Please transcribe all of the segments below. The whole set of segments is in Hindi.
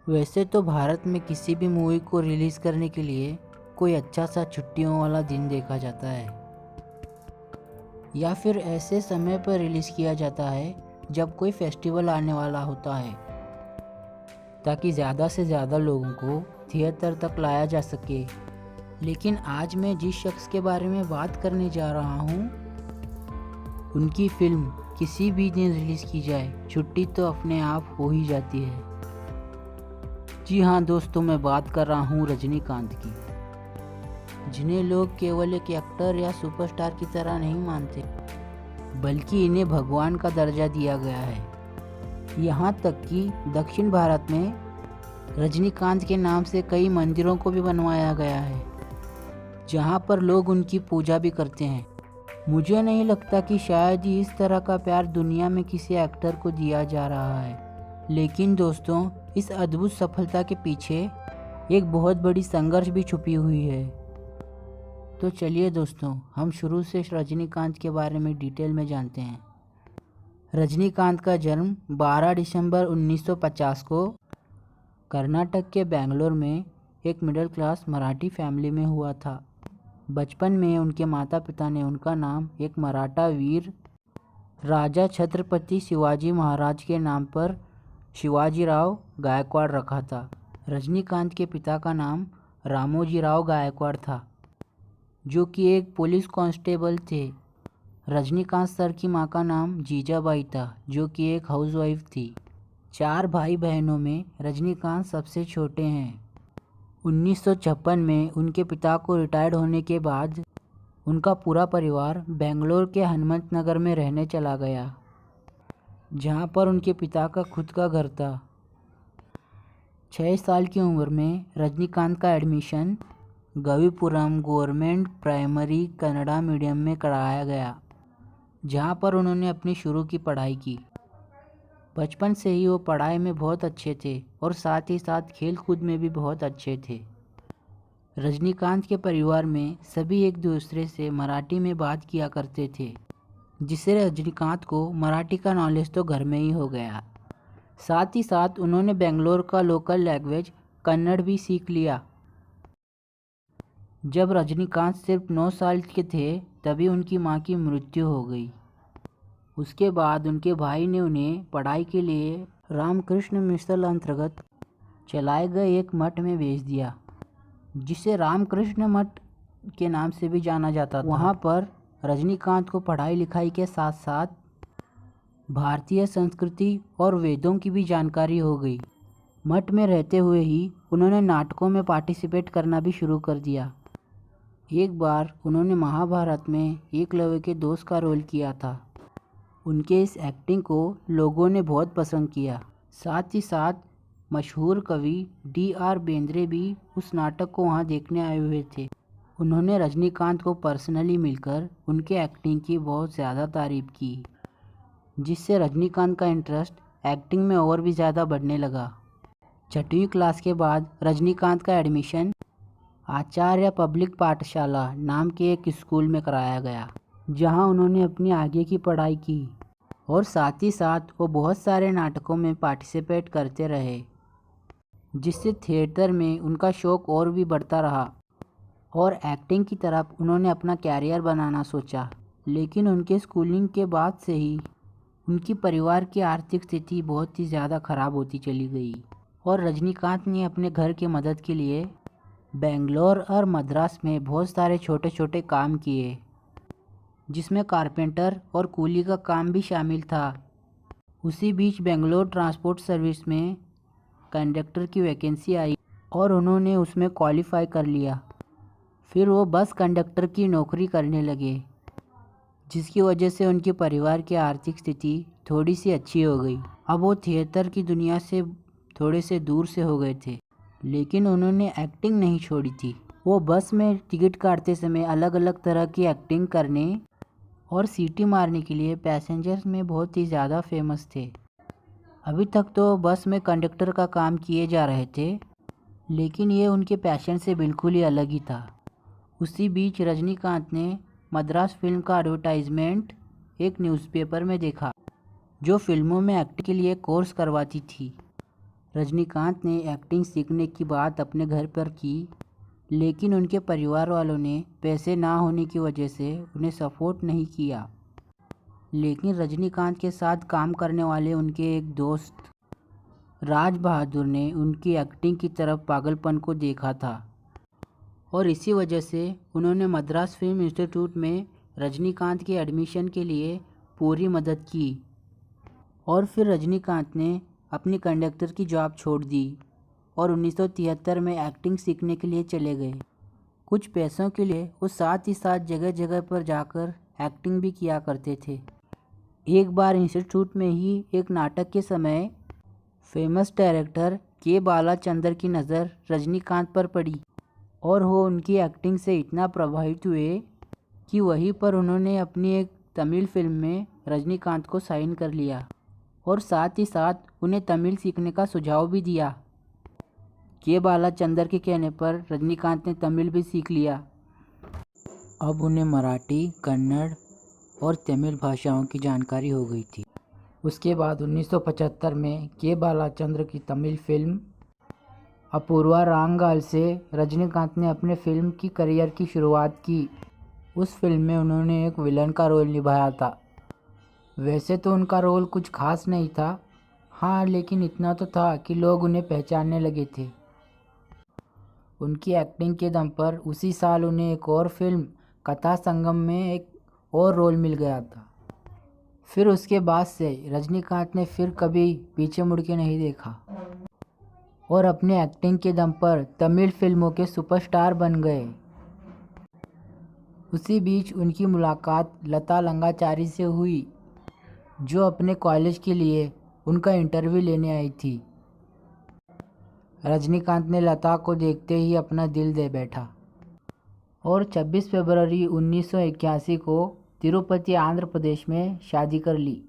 वैसे तो भारत में किसी भी मूवी को रिलीज़ करने के लिए कोई अच्छा सा छुट्टियों वाला दिन देखा जाता है या फिर ऐसे समय पर रिलीज़ किया जाता है जब कोई फेस्टिवल आने वाला होता है, ताकि ज़्यादा से ज़्यादा लोगों को थिएटर तक लाया जा सके। लेकिन आज मैं जिस शख्स के बारे में बात करने जा रहा हूँ, उनकी फिल्म किसी भी दिन रिलीज़ की जाए, छुट्टी तो अपने आप हो ही जाती है। जी हाँ दोस्तों, मैं बात कर रहा हूँ रजनीकांत की, जिन्हें लोग केवल एक एक्टर या सुपरस्टार की तरह नहीं मानते, बल्कि इन्हें भगवान का दर्जा दिया गया है। यहाँ तक कि दक्षिण भारत में रजनीकांत के नाम से कई मंदिरों को भी बनवाया गया है, जहाँ पर लोग उनकी पूजा भी करते हैं। मुझे नहीं लगता कि शायद ही इस तरह का प्यार दुनिया में किसी एक्टर को दिया जा रहा है। लेकिन दोस्तों, इस अद्भुत सफलता के पीछे एक बहुत बड़ी संघर्ष भी छुपी हुई है। तो चलिए दोस्तों, हम शुरू से रजनीकांत के बारे में डिटेल में जानते हैं। रजनीकांत का जन्म 12 दिसंबर 1950 को कर्नाटक के बेंगलोर में एक मिडिल क्लास मराठी फैमिली में हुआ था। बचपन में उनके माता पिता ने उनका नाम एक मराठा वीर राजा छत्रपति शिवाजी महाराज के नाम पर शिवाजीराव गायकवाड़ रखा था। रजनीकांत के पिता का नाम रामोजीराव गायकवाड़ था, जो कि एक पुलिस कांस्टेबल थे। रजनीकांत सर की मां का नाम जीजाबाई था, जो कि एक हाउसवाइफ थी। 4 भाई बहनों में रजनीकांत सबसे छोटे हैं। 1956 में उनके पिता को रिटायर्ड होने के बाद उनका पूरा परिवार बेंगलोर के हनुमंत नगर में रहने चला गया, जहां पर उनके पिता का खुद का घर था। 6 साल की उम्र में रजनीकांत का admission Gavipuram government primary Kannada medium में कराया गया, जहां पर उन्होंने अपनी शुरू की पढ़ाई की। बचपन से ही वो पढ़ाई में बहुत अच्छे थे और साथ ही साथ खेल कूद में भी बहुत अच्छे थे। रजनीकांत के परिवार में सभी एक दूसरे से मराठी में बात किया करते थे, जिससे रजनीकांत को मराठी का नॉलेज तो घर में ही हो गया। साथ ही साथ उन्होंने बेंगलोर का लोकल लैंग्वेज कन्नड़ भी सीख लिया। जब रजनीकांत सिर्फ 9 साल के थे, तभी उनकी मां की मृत्यु हो गई। उसके बाद उनके भाई ने उन्हें पढ़ाई के लिए रामकृष्ण मिशल अंतर्गत चलाए गए एक मठ में भेज दिया, जिसे रामकृष्ण मठ के नाम से भी जाना जाता था। वहाँ पर रजनीकांत को पढ़ाई लिखाई के साथ साथ भारतीय संस्कृति और वेदों की भी जानकारी हो गई। मठ में रहते हुए ही उन्होंने नाटकों में पार्टिसिपेट करना भी शुरू कर दिया। एक बार उन्होंने महाभारत में एकलव्य के दोस्त का रोल किया था। उनके इस एक्टिंग को लोगों ने बहुत पसंद किया। साथ ही साथ मशहूर कवि D.R. बेंद्रे भी उस नाटक को वहां देखने आए हुए थे। उन्होंने रजनीकांत को पर्सनली मिलकर उनके एक्टिंग की बहुत ज़्यादा तारीफ की, जिससे रजनीकांत का इंटरेस्ट एक्टिंग में और भी ज़्यादा बढ़ने लगा। 6वीं क्लास के बाद रजनीकांत का एडमिशन आचार्य पब्लिक पाठशाला नाम के एक स्कूल में कराया गया, जहां उन्होंने अपनी आगे की पढ़ाई की और साथ ही साथ वो बहुत सारे नाटकों में पार्टिसिपेट करते रहे, जिससे थिएटर में उनका शौक़ और भी बढ़ता रहा और एक्टिंग की तरफ उन्होंने अपना कैरियर बनाना सोचा। लेकिन उनके स्कूलिंग के बाद से ही उनकी परिवार की आर्थिक स्थिति बहुत ही ज़्यादा ख़राब होती चली गई और रजनीकांत ने अपने घर की मदद के लिए बेंगलोर और मद्रास में बहुत सारे छोटे छोटे काम किए, जिसमें कारपेंटर और कूली का काम भी शामिल था। उसी बीच बेंगलोर ट्रांसपोर्ट सर्विस में कंडक्टर की वैकेंसी आई और उन्होंने उसमें क्वालिफाई कर लिया। फिर वो बस कंडक्टर की नौकरी करने लगे, जिसकी वजह से उनके परिवार की आर्थिक स्थिति थोड़ी सी अच्छी हो गई। अब वो थिएटर की दुनिया से थोड़े से दूर से हो गए थे, लेकिन उन्होंने एक्टिंग नहीं छोड़ी थी। वो बस में टिकट काटते समय अलग अलग तरह की एक्टिंग करने और सीटी मारने के लिए पैसेंजर्स में बहुत ही ज़्यादा फेमस थे। अभी तक तो बस में कंडक्टर का काम किए जा रहे थे, लेकिन ये उनके पैशन से बिल्कुल ही अलग ही था। उसी बीच रजनीकांत ने मद्रास फिल्म का एडवर्टाइजमेंट एक न्यूज़पेपर में देखा, जो फिल्मों में एक्टिंग के लिए कोर्स करवाती थी। रजनीकांत ने एक्टिंग सीखने की बात अपने घर पर की, लेकिन उनके परिवार वालों ने पैसे ना होने की वजह से उन्हें सपोर्ट नहीं किया। लेकिन रजनीकांत के साथ काम करने वाले उनके एक दोस्त राज बहादुर ने उनकी एक्टिंग की तरफ पागलपन को देखा था और इसी वजह से उन्होंने मद्रास फिल्म इंस्टीट्यूट में रजनीकांत के एडमिशन के लिए पूरी मदद की। और फिर रजनीकांत ने अपनी कंडक्टर की जॉब छोड़ दी और 1973 में एक्टिंग सीखने के लिए चले गए। कुछ पैसों के लिए वो साथ ही साथ जगह जगह पर जाकर एक्टिंग भी किया करते थे। एक बार इंस्टीट्यूट में ही एक नाटक के समय फेमस डायरेक्टर के बालाचंदर की नज़र रजनीकांत पर पड़ी और वो उनकी एक्टिंग से इतना प्रभावित हुए कि वहीं पर उन्होंने अपनी एक तमिल फिल्म में रजनीकांत को साइन कर लिया और साथ ही साथ उन्हें तमिल सीखने का सुझाव भी दिया। के बालाचंदर के कहने पर रजनीकांत ने तमिल भी सीख लिया। अब उन्हें मराठी, कन्नड़ और तमिल भाषाओं की जानकारी हो गई थी। उसके बाद 1975 में के बालाचंद्र की तमिल फिल्म अपूर्वा रांगाल से रजनीकांत ने अपने फिल्म की करियर की शुरुआत की। उस फिल्म में उन्होंने एक विलन का रोल निभाया था। वैसे तो उनका रोल कुछ खास नहीं था, हाँ, लेकिन इतना तो था कि लोग उन्हें पहचानने लगे थे। उनकी एक्टिंग के दम पर उसी साल उन्हें एक और फिल्म कथा संगम में एक और रोल मिल गया था। फिर उसके बाद से रजनीकांत ने फिर कभी पीछे मुड़ के नहीं देखा और अपने एक्टिंग के दम पर तमिल फिल्मों के सुपरस्टार बन गए। उसी बीच उनकी मुलाकात लता लंगाचारी से हुई, जो अपने कॉलेज के लिए उनका इंटरव्यू लेने आई थी। रजनीकांत ने लता को देखते ही अपना दिल दे बैठा और 26 फरवरी 1981 को तिरुपति आंध्र प्रदेश में शादी कर ली।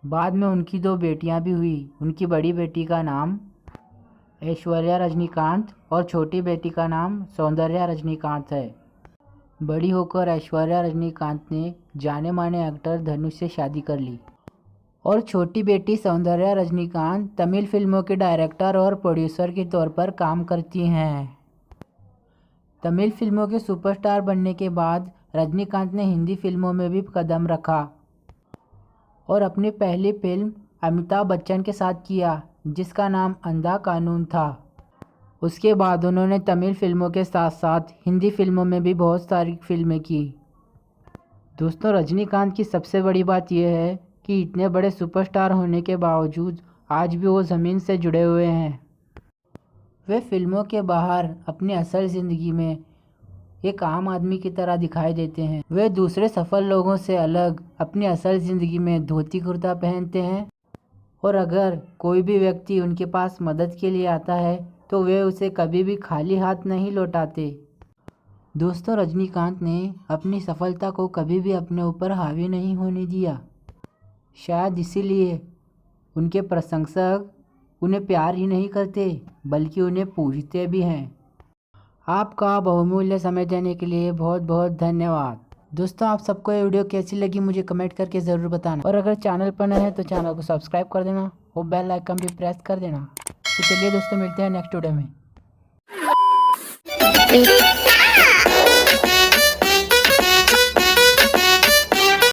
बाद में उनकी 2 बेटियां भी हुई। उनकी बड़ी बेटी का नाम ऐश्वर्या रजनीकांत और छोटी बेटी का नाम सौंदर्या रजनीकांत है। बड़ी होकर ऐश्वर्या रजनीकांत ने जाने माने एक्टर धनुष से शादी कर ली और छोटी बेटी सौंदर्या रजनीकांत तमिल फिल्मों के डायरेक्टर और प्रोड्यूसर के तौर पर काम करती हैं। तमिल फिल्मों के सुपरस्टार बनने के बाद रजनीकांत ने हिंदी फिल्मों में भी कदम रखा और अपनी पहली फिल्म अमिताभ बच्चन के साथ किया, जिसका नाम अंधा कानून था। उसके बाद उन्होंने तमिल फिल्मों के साथ साथ हिंदी फिल्मों में भी बहुत सारी फिल्में की। दोस्तों, रजनीकांत की सबसे बड़ी बात यह है कि इतने बड़े सुपरस्टार होने के बावजूद आज भी वो ज़मीन से जुड़े हुए हैं। वे फिल्मों के बाहर अपनी असल ज़िंदगी में एक आम आदमी की तरह दिखाई देते हैं। वे दूसरे सफल लोगों से अलग अपनी असल ज़िंदगी में धोती कुर्ता पहनते हैं और अगर कोई भी व्यक्ति उनके पास मदद के लिए आता है तो वे उसे कभी भी खाली हाथ नहीं लौटाते। दोस्तों, रजनीकांत ने अपनी सफलता को कभी भी अपने ऊपर हावी नहीं होने दिया। शायद इसीलिए उनके प्रशंसक उन्हें प्यार ही नहीं करते बल्कि उन्हें पूजते भी हैं। आपका बहुमूल्य समय देने के लिए बहुत बहुत धन्यवाद। दोस्तों, आप सबको ये वीडियो कैसी लगी मुझे कमेंट करके ज़रूर बताना और अगर चैनल पर नए हैं तो चैनल को सब्सक्राइब कर देना और बेल आइकन भी प्रेस कर देना। तो चलिए दोस्तों, मिलते हैं नेक्स्ट वीडियो में।